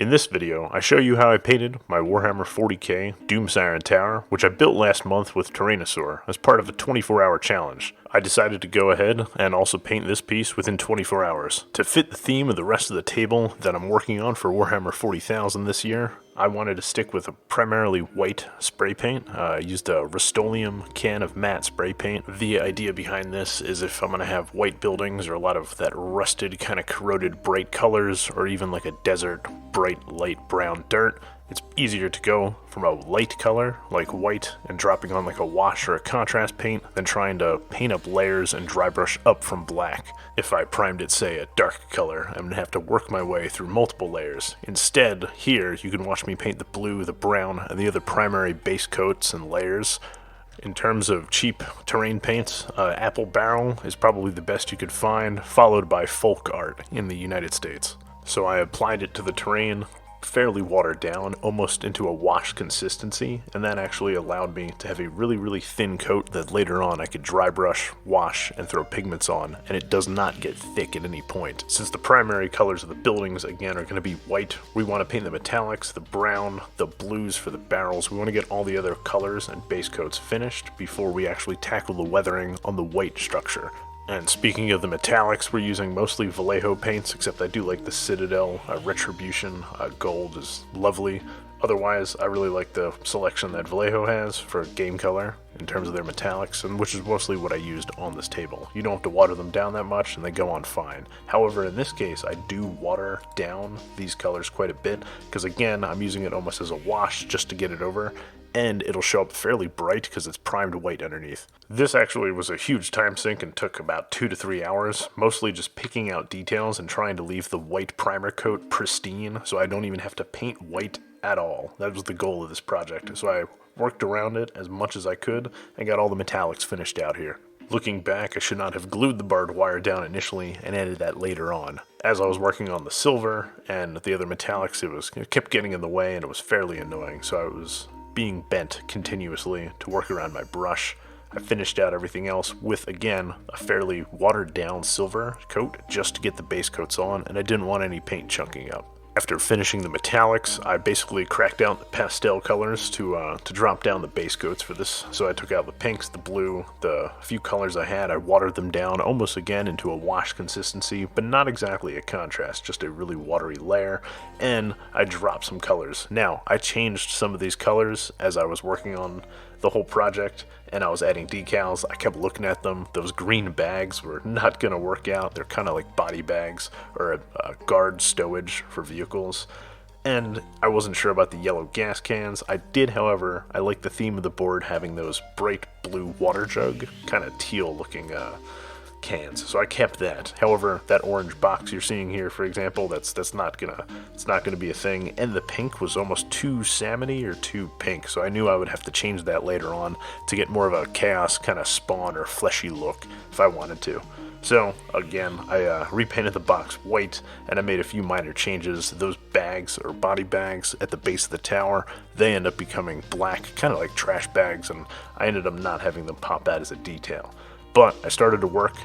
In this video, I show you how I painted my Warhammer 40k Doom Siren tower, which I built last month with Tyrannosaur as part of a 24-hour challenge. I decided to go ahead and also paint this piece within 24 hours. To fit the theme of the rest of the table that I'm working on for Warhammer 40,000 this year, I wanted to stick with a primarily white spray paint. I used a Rust-Oleum can of matte spray paint. The idea behind this is if I'm going to have white buildings or a lot of that rusted kind of corroded bright colors, or even like a desert bright light brown dirt, it's easier to go from a light color like white and dropping on like a wash or a contrast paint than trying to paint up layers and dry brush up from black. If I primed it, say, a dark color, I'm going to have to work my way through multiple layers. Instead, here you can watch me paint the blue, the brown, and the other primary base coats and layers. In terms of cheap terrain paints, Apple Barrel is probably the best you could find, followed by Folk Art in the United States. So I applied it to the terrain, fairly watered down, almost into a wash consistency, and that actually allowed me to have a really thin coat that later on I could dry brush, wash, and throw pigments on, and it does not get thick at any point. Since the primary colors of the buildings, again, are going to be white, we want to paint the metallics, the brown, the blues for the barrels. We want to get all the other colors and base coats finished before we actually tackle the weathering on the white structure. And speaking of the metallics, we're using mostly Vallejo paints, except I do like the Citadel, Retribution, gold is lovely. Otherwise, I really like the selection that Vallejo has for game color in terms of their metallics, and which is mostly what I used on this table. You don't have to water them down that much, and they go on fine. However, in this case, I do water down these colors quite a bit, because again, I'm using it almost as a wash just to get it over, and it'll show up fairly bright because it's primed white underneath. This actually was a huge time sink and took about 2 to 3 hours, mostly just picking out details and trying to leave the white primer coat pristine so I don't even have to paint white at all. That was the goal of this project, so I worked around it as much as I could and got all the metallics finished out here. Looking back, I should not have glued the barbed wire down initially and added that later on. As I was working on the silver and the other metallics, it kept getting in the way and it was fairly annoying, so I was being bent continuously to work around my brush. I finished out everything else with, again, a fairly watered down silver coat just to get the base coats on, and I didn't want any paint chunking up. After finishing the metallics, I basically cracked out the pastel colors to drop down the base coats for this. So I took out the pinks, the blue, the few colors I had, I watered them down almost again into a wash consistency, but not exactly a contrast, just a really watery layer, and I dropped some colors. Now, I changed some of these colors as I was working on the whole project, and I was adding decals. I kept looking at them. Those green bags were not going to work out. They're kind of like body bags or a guard stowage for vehicles. And I wasn't sure about the yellow gas cans. I did, however, I like the theme of the board having those bright blue water jug, kind of teal looking cans, so I kept that. However, that orange box you're seeing here, for example, it's not gonna be a thing. And the pink was almost too salmony or too pink, so I knew I would have to change that later on to get more of a chaos kind of spawn or fleshy look if I wanted to. So again, I repainted the box white, and I made a few minor changes. Those bags or body bags at the base of the tower, they end up becoming black, kind of like trash bags, and I ended up not having them pop out as a detail. But I started to work.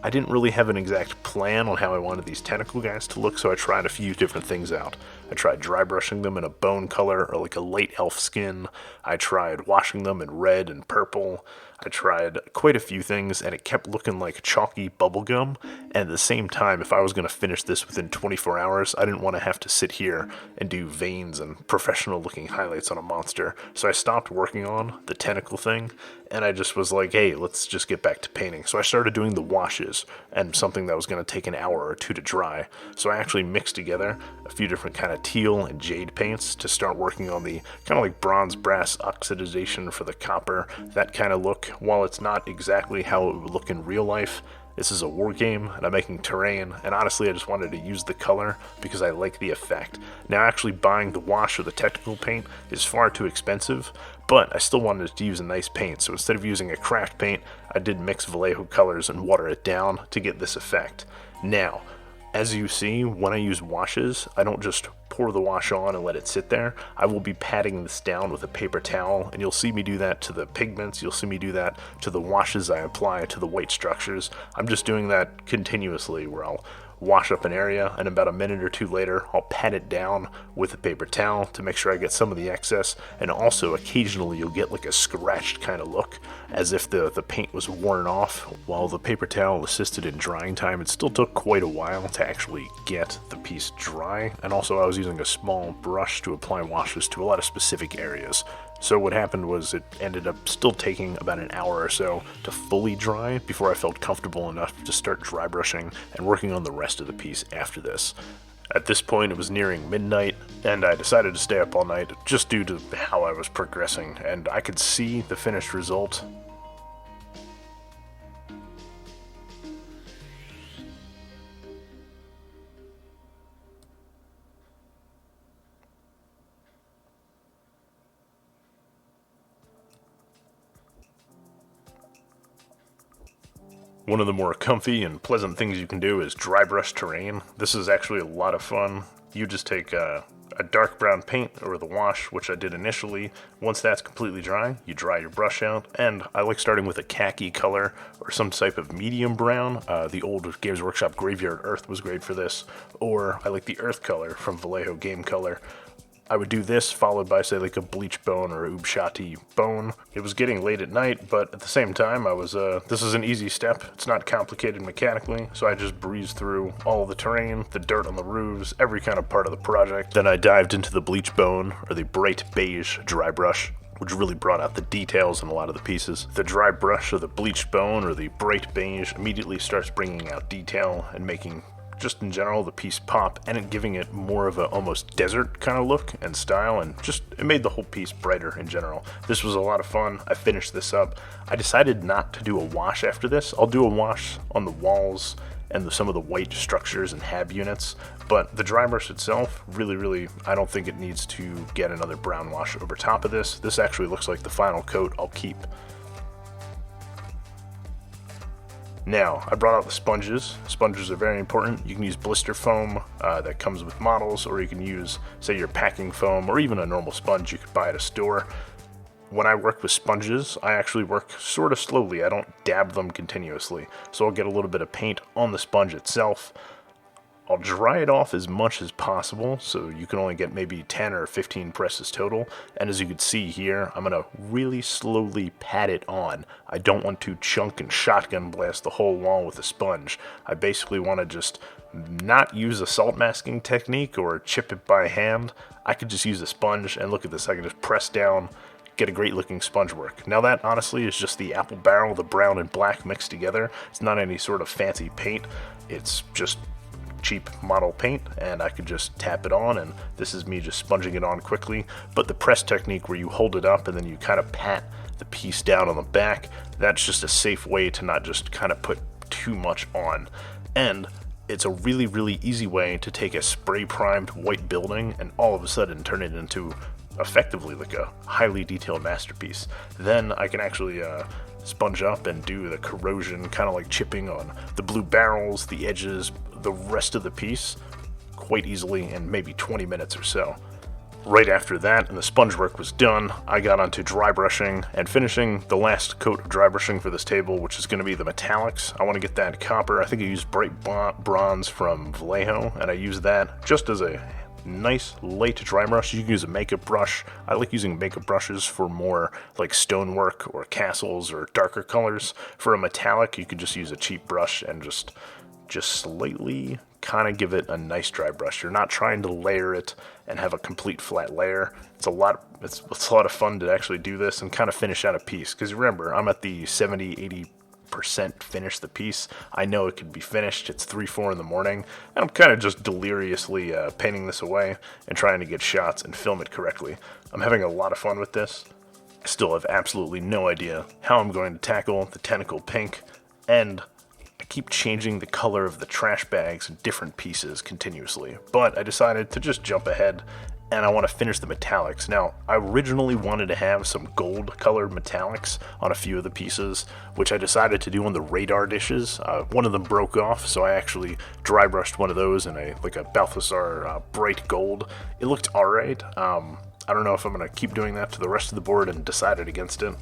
I didn't really have an exact plan on how I wanted these tentacle guys to look, so I tried a few different things out. I tried dry brushing them in a bone color or like a light elf skin. I tried washing them in red and purple. I tried quite a few things, and it kept looking like chalky bubblegum. And at the same time, if I was going to finish this within 24 hours, I didn't want to have to sit here and do veins and professional-looking highlights on a monster. So I stopped working on the tentacle thing, and I just was like, hey, let's just get back to painting. So I started doing the washes, and something that was going to take an hour or two to dry. So I actually mixed together a few different kind of teal and jade paints to start working on the kind of like bronze brass oxidization for the copper, that kind of look. While it's not exactly how it would look in real life, this is a war game, and I'm making terrain, and honestly I just wanted to use the color because I like the effect. Now actually buying the wash or the technical paint is far too expensive, but I still wanted to use a nice paint, so instead of using a craft paint, I did mix Vallejo colors and water it down to get this effect. Now, as you see, when I use washes, I don't just pour the wash on and let it sit there. I will be patting this down with a paper towel, and you'll see me do that to the pigments. You'll see me do that to the washes I apply to the white structures. I'm just doing that continuously, where I'll wash up an area, and about a minute or two later, I'll pat it down with a paper towel to make sure I get some of the excess, and also occasionally you'll get like a scratched kind of look, as if the paint was worn off. While the paper towel assisted in drying time, it still took quite a while to actually get the piece dry, and also I was using a small brush to apply washes to a lot of specific areas. So what happened was it ended up still taking about an hour or so to fully dry before I felt comfortable enough to start dry brushing and working on the rest of the piece after this. At this point, it was nearing midnight, and I decided to stay up all night just due to how I was progressing, and I could see the finished result. One of the more comfy and pleasant things you can do is dry brush terrain. This is actually a lot of fun. You just take a dark brown paint or the wash, which I did initially. Once that's completely dry, you dry your brush out, and I like starting with a khaki color or some type of medium brown. The old Games Workshop Graveyard Earth was great for this, or I like the earth color from Vallejo Game Color. I would do this followed by, say, like a bleach bone or a ubshati bone. It was getting late at night, but at the same time, this is an easy step. It's not complicated mechanically, so I just breezed through all the terrain, the dirt on the roofs, every kind of part of the project. Then I dived into the bleach bone, or the bright beige dry brush, which really brought out the details in a lot of the pieces. The dry brush of the bleached bone, or the bright beige, immediately starts bringing out detail and making just in general the piece pop, and giving it more of a almost desert kind of look and style, and just it made the whole piece brighter in general. This was a lot of fun. I finished this up. I decided not to do a wash after this. I'll do a wash on the walls and some of the white structures and hab units, but the dry brush itself, really, I don't think it needs to get another brown wash over top of this. This actually looks like the final coat I'll keep. Now, I brought out the sponges. Sponges are very important. You can use blister foam that comes with models, or you can use, say, your packing foam, or even a normal sponge you could buy at a store. When I work with sponges, I actually work sort of slowly. I don't dab them continuously. So I'll get a little bit of paint on the sponge itself. I'll dry it off as much as possible, so you can only get maybe 10 or 15 presses total. And as you can see here, I'm going to really slowly pat it on. I don't want to chunk and shotgun blast the whole wall with a sponge. I basically want to just not use a salt masking technique or chip it by hand. I could just use a sponge, and look at this, I can just press down, get a great looking sponge work. Now that honestly is just the apple barrel, the brown and black mixed together. It's not any sort of fancy paint. It's just cheap model paint, and I could just tap it on, and this is me just sponging it on quickly. But the press technique where you hold it up and then you kind of pat the piece down on the back, that's just a safe way to not just kind of put too much on. And it's a really easy way to take a spray primed white building and all of a sudden turn it into effectively like a highly detailed masterpiece. Then I can actually sponge up and do the corrosion, kind of like chipping on the blue barrels, the edges, the rest of the piece quite easily in maybe 20 minutes or so. Right after that, and the sponge work was done, I got onto dry brushing and finishing the last coat of dry brushing for this table, which is going to be the metallics. I want to get that copper. I think I used bright bronze from Vallejo, and I used that just as a nice light dry brush. You can use a makeup brush. I like using makeup brushes for more like stonework or castles or darker colors. For a metallic, you could just use a cheap brush and just slightly kind of give it a nice dry brush. You're not trying to layer it and have a complete flat layer. It's a lot of fun to actually do this and kind of finish out a piece, because remember, I'm at the 70-80% finish the piece. I know it could be finished. It's 3-4 in the morning, and I'm kind of just deliriously painting this away and trying to get shots and film it correctly. I'm having a lot of fun with this. I still have absolutely no idea how I'm going to tackle the tentacle pink, and I keep changing the color of the trash bags in different pieces continuously, but I decided to just jump ahead, and I want to finish the metallics. Now, I originally wanted to have some gold colored metallics on a few of the pieces, which I decided to do on the radar dishes. One of them broke off, so I actually dry brushed one of those in a Balthasar bright gold. It looked alright. I don't know if I'm going to keep doing that to the rest of the board and decided against it.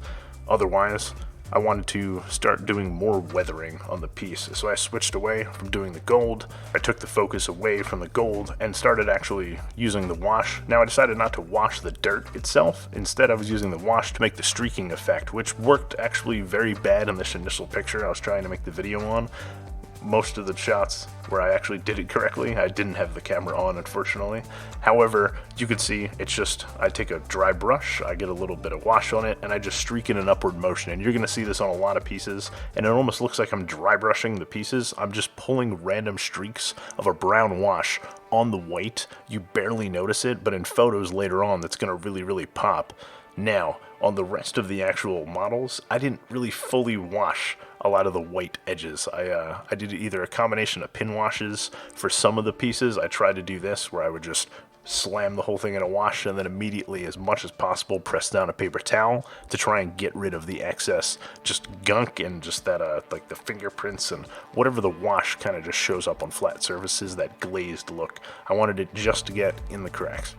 Otherwise, I wanted to start doing more weathering on the piece, so I switched away from doing the gold. I took the focus away from the gold and started actually using the wash. Now I decided not to wash the dirt itself. Instead, I was using the wash to make the streaking effect, which worked actually very bad in this initial picture I was trying to make the video on. Most of the shots where I actually did it correctly, I didn't have the camera on, unfortunately. However, you can see it's just, I take a dry brush, I get a little bit of wash on it, and I just streak in an upward motion. And you're going to see this on a lot of pieces, and it almost looks like I'm dry brushing the pieces. I'm just pulling random streaks of a brown wash on the white. You barely notice it, but in photos later on, that's going to really, really pop. Now, on the rest of the actual models, I didn't really fully wash a lot of the white edges. I did either a combination of pin washes for some of the pieces. I tried to do this where I would just slam the whole thing in a wash and then immediately, as much as possible, press down a paper towel to try and get rid of the excess just gunk and just that like the fingerprints and whatever the wash kind of just shows up on flat surfaces, that glazed look. I wanted it just to get in the cracks.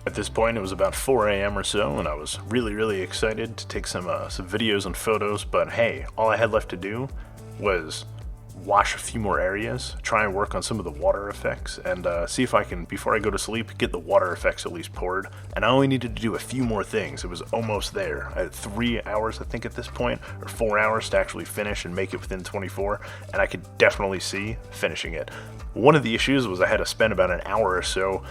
At this point, it was about 4 a.m. or so, and I was really, really excited to take some videos and photos, but hey, all I had left to do was wash a few more areas, try and work on some of the water effects, and see if I can, before I go to sleep, get the water effects at least poured. And I only needed to do a few more things. It was almost there. I had 3 hours, I think, at this point, or 4 hours to actually finish and make it within 24, and I could definitely see finishing it. One of the issues was I had to spend about an hour or so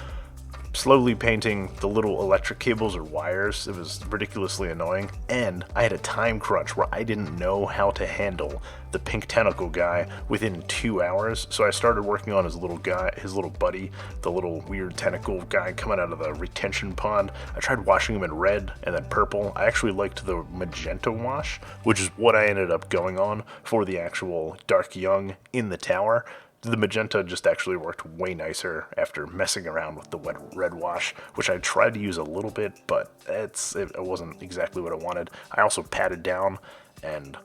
slowly painting the little electric cables or wires. It was ridiculously annoying, and I had a time crunch where I didn't know how to handle the pink tentacle guy within 2 hours, so I started working on his little guy, his little buddy, the little weird tentacle guy coming out of the retention pond. I tried washing him in red and then purple. I actually liked the magenta wash, which is what I ended up going on for the actual Dark Young in the tower. The magenta just actually worked way nicer after messing around with the wet red wash, which I tried to use a little bit, but it wasn't exactly what I wanted. I also patted down and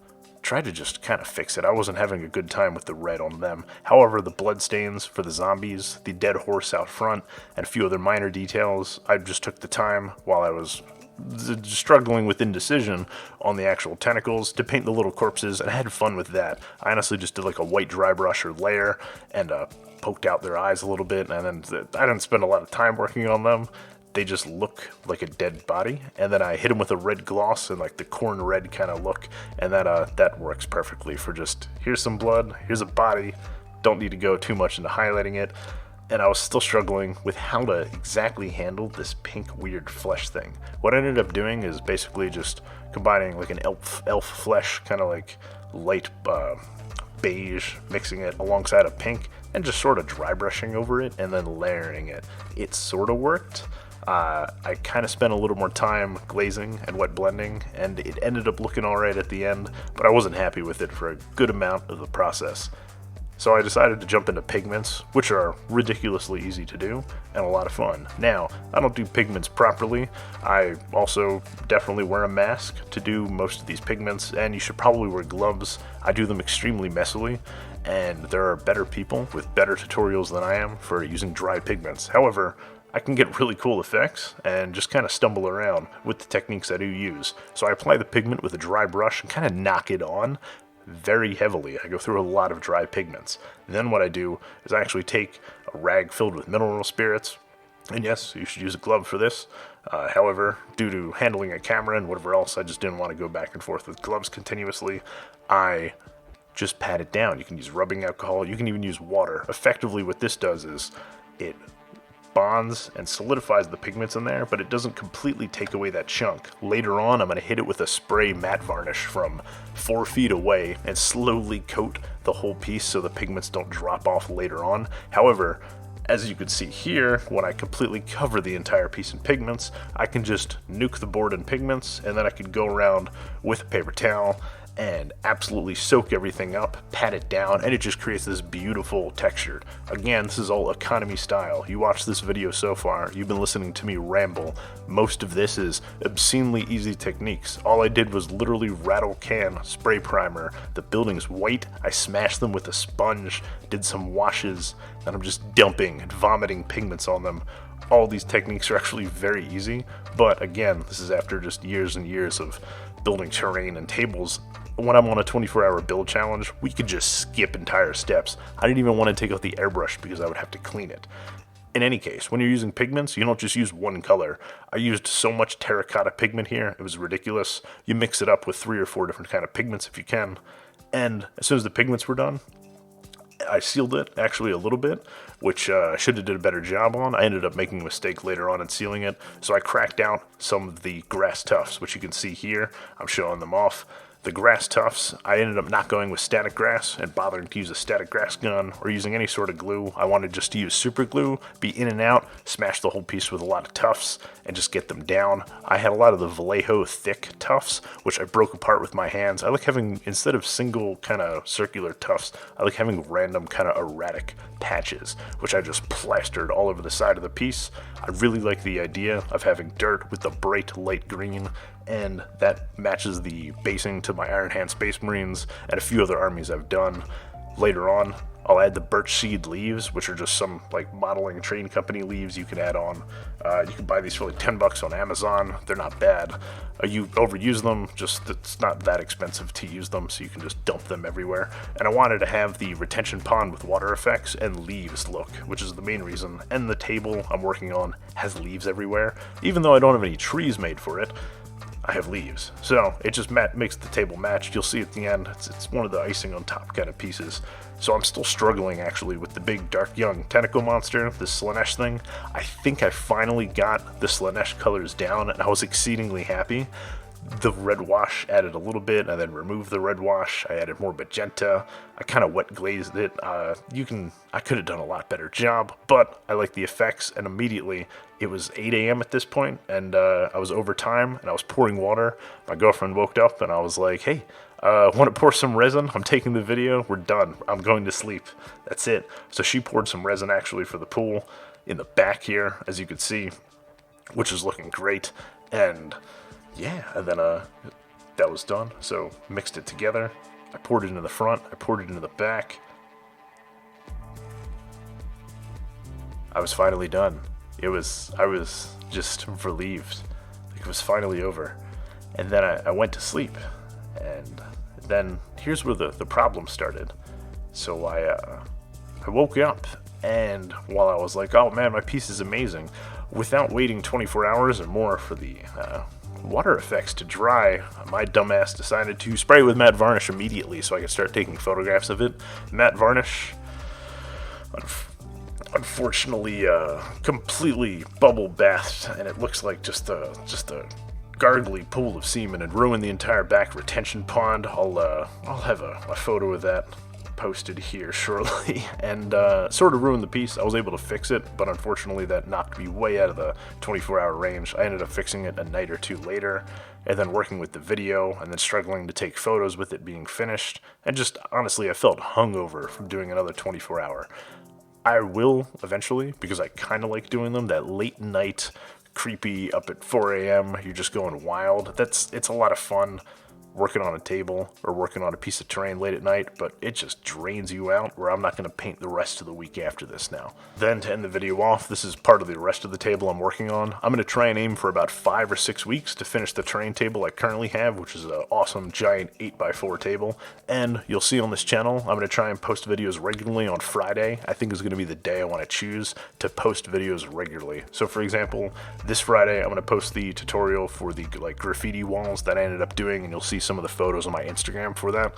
tried to just kind of fix it. I wasn't having a good time with the red on them. However, the blood stains for the zombies, the dead horse out front, and a few other minor details, I just took the time while I was struggling with indecision on the actual tentacles to paint the little corpses, and I had fun with that. I honestly just did like a white dry brush or layer and poked out their eyes a little bit, and then I didn't spend a lot of time working on them. They just look like a dead body, and then I hit them with a red gloss and like the corn red kind of look, and that works perfectly for just, here's some blood, here's a body, don't need to go too much into highlighting it. And I was still struggling with how to exactly handle this pink weird flesh thing. What I ended up doing is basically just combining like an elf flesh, kind of like light beige, mixing it alongside a pink, and just sort of dry brushing over it and then layering it. It sort of worked. I kind of spent a little more time glazing and wet blending, and it ended up looking alright at the end, but I wasn't happy with it for a good amount of the process. So I decided to jump into pigments, which are ridiculously easy to do and a lot of fun. Now, I don't do pigments properly. I also definitely wear a mask to do most of these pigments, and you should probably wear gloves. I do them extremely messily, and there are better people with better tutorials than I am for using dry pigments. However, I can get really cool effects and just kind of stumble around with the techniques I do use. So I apply the pigment with a dry brush and kind of knock it on very heavily. I go through a lot of dry pigments. And then what I do is I actually take a rag filled with mineral spirits, and yes, you should use a glove for this. However, due to handling a camera and whatever else, I just didn't want to go back and forth with gloves continuously. I just pat it down. You can use rubbing alcohol, you can even use water. Effectively, what this does is it bonds and solidifies the pigments in there, but it doesn't completely take away that chunk. Later on, I'm going to hit it with a spray matte varnish from 4 feet away and slowly coat the whole piece so the pigments don't drop off later on. However, as you can see here, when I completely cover the entire piece in pigments, I can just nuke the board in pigments, and then I could go around with a paper towel and absolutely soak everything up, pat it down, and it just creates this beautiful texture. Again, this is all economy style. You watched this video so far, you've been listening to me ramble. Most of this is obscenely easy techniques. All I did was literally rattle can spray primer. The building's white, I smashed them with a sponge, did some washes, and I'm just dumping and vomiting pigments on them. All these techniques are actually very easy, but again, this is after just years and years of building terrain and tables when I'm on a 24-hour build challenge, we could just skip entire steps. I didn't even want to take out the airbrush because I would have to clean it. In any case, when you're using pigments, you don't just use one color. I used so much terracotta pigment here, it was ridiculous. You mix it up with 3 or 4 different kind of pigments if you can. And as soon as the pigments were done, I sealed it, actually a little bit, which I should have did a better job on. I ended up making a mistake later on in sealing it, so I cracked out some of the grass tufts, which you can see here. I'm showing them off. The grass tufts, I ended up not going with static grass and bothering to use a static grass gun or using any sort of glue. I wanted just to use super glue, be in and out, smash the whole piece with a lot of tufts, and just get them down. I had a lot of the Vallejo thick tufts, which I broke apart with my hands. I like having, instead of single kind of circular tufts, I like having random kind of erratic patches, which I just plastered all over the side of the piece. I really like the idea of having dirt with the bright light green, and that matches the basing to my Iron Hand Space Marines and a few other armies I've done. Later on, I'll add the birch seed leaves, which are just some like modeling train company leaves you can add on. You can buy these for like $10 on Amazon. They're not bad. You overuse them, just it's not that expensive to use them, so you can just dump them everywhere. And I wanted to have the retention pond with water effects and leaves look, which is the main reason. And the table I'm working on has leaves everywhere. Even though I don't have any trees made for it, I have leaves, so it just makes the table matched. You'll see at the end, it's one of the icing on top kind of pieces. So I'm still struggling actually with the big dark young tentacle monster, this Slanesh thing. I think I finally got the Slanesh colors down, and I was exceedingly happy. The red wash added a little bit, and then removed the red wash. I added more magenta. I kind of wet glazed it. I could have done a lot better job, but I like the effects, and immediately it was 8 a.m. at this point, and I was over time, and I was pouring water. My girlfriend woke up, and I was like, hey, want to pour some resin? I'm taking the video. We're done. I'm going to sleep. That's it. So she poured some resin actually for the pool in the back here, as you can see, which is looking great. And yeah, and then that was done. So mixed it together. I poured it into the front. I poured it into the back. I was finally done. I was just relieved. Like it was finally over. And then I went to sleep. And then here's where the problem started. So I woke up, and while I was like, oh man, my piece is amazing, without waiting 24 hours or more for the water effects to dry, my dumbass decided to spray it with matte varnish immediately so I could start taking photographs of it. Matte varnish, unfortunately, completely bubble bathed, and it looks like just a gargly pool of semen and ruined the entire back retention pond. I'll have a photo of that posted here shortly, and sort of ruined the piece. I was able to fix it, but unfortunately that knocked me way out of the 24-hour range. I ended up fixing it a night or two later, and then working with the video, and then struggling to take photos with it being finished, and just honestly I felt hungover from doing another 24-hour. I will eventually, because I kind of like doing them, that late night creepy up at 4 a.m. You're just going wild. It's a lot of fun working on a table or working on a piece of terrain late at night, but it just drains you out where I'm not going to paint the rest of the week after this now. Then to end the video off, this is part of the rest of the table I'm working on. I'm going to try and aim for about 5 or 6 weeks to finish the terrain table I currently have, which is an awesome giant 8x4 table. And you'll see on this channel, I'm going to try and post videos regularly on Friday. I think is going to be the day I want to choose to post videos regularly. So for example, this Friday I'm going to post the tutorial for the graffiti walls that I ended up doing, and you'll see some of the photos on my Instagram for that.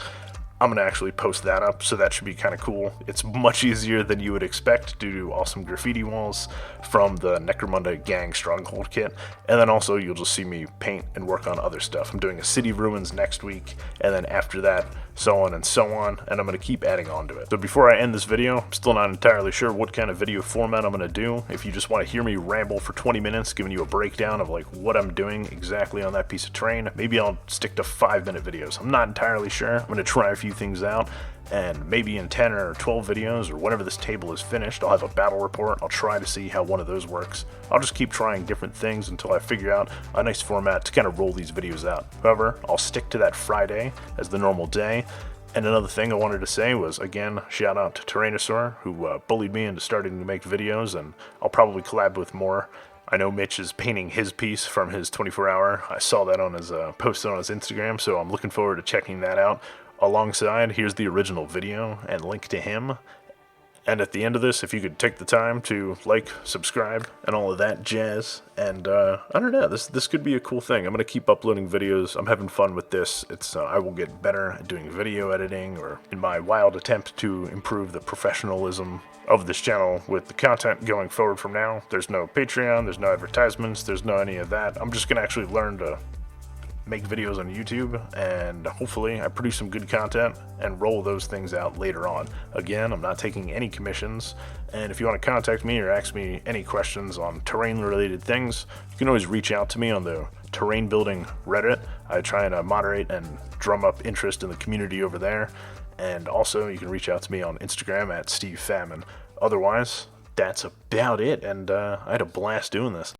I'm going to actually post that up, so that should be kind of cool. It's much easier than you would expect due to awesome graffiti walls from the Necromunda Gang Stronghold kit. And then also you'll just see me paint and work on other stuff. I'm doing a City Ruins next week, and then after that, so on and so on, and I'm going to keep adding on to it. So before I end this video, I'm still not entirely sure what kind of video format I'm going to do. If you just want to hear me ramble for 20 minutes, giving you a breakdown of like what I'm doing exactly on that piece of terrain, maybe I'll stick to 5-minute videos. I'm not entirely sure. I'm going to try a few things out, and maybe in 10 or 12 videos, or whenever this table is finished, I'll have a battle report. I'll try to see how one of those works. I'll just keep trying different things until I figure out a nice format to kind of roll these videos out. However, I'll stick to that Friday as the normal day. And another thing I wanted to say was, again, shout out to Tyrannosaur, who bullied me into starting to make videos, and I'll probably collab with more. I know Mitch is painting his piece from his 24-hour. I saw that on his posted on his Instagram, so I'm looking forward to checking that out. Alongside, here's the original video and link to him. And at the end of this, if you could take the time to like, subscribe, and all of that jazz. And I don't know, this could be a cool thing. I'm gonna keep uploading videos. I'm having fun with this. It's I will get better at doing video editing, or in my wild attempt to improve the professionalism of this channel with the content going forward from now. There's no Patreon, there's no advertisements, there's no any of that. I'm just gonna actually learn to make videos on YouTube, and hopefully I produce some good content and roll those things out later on. Again, I'm not taking any commissions, and if you want to contact me or ask me any questions on terrain related things, you can always reach out to me on the terrain building Reddit. I try and moderate and drum up interest in the community over there, and also you can reach out to me on Instagram at Steve Famine. Otherwise, that's about it, and I had a blast doing this.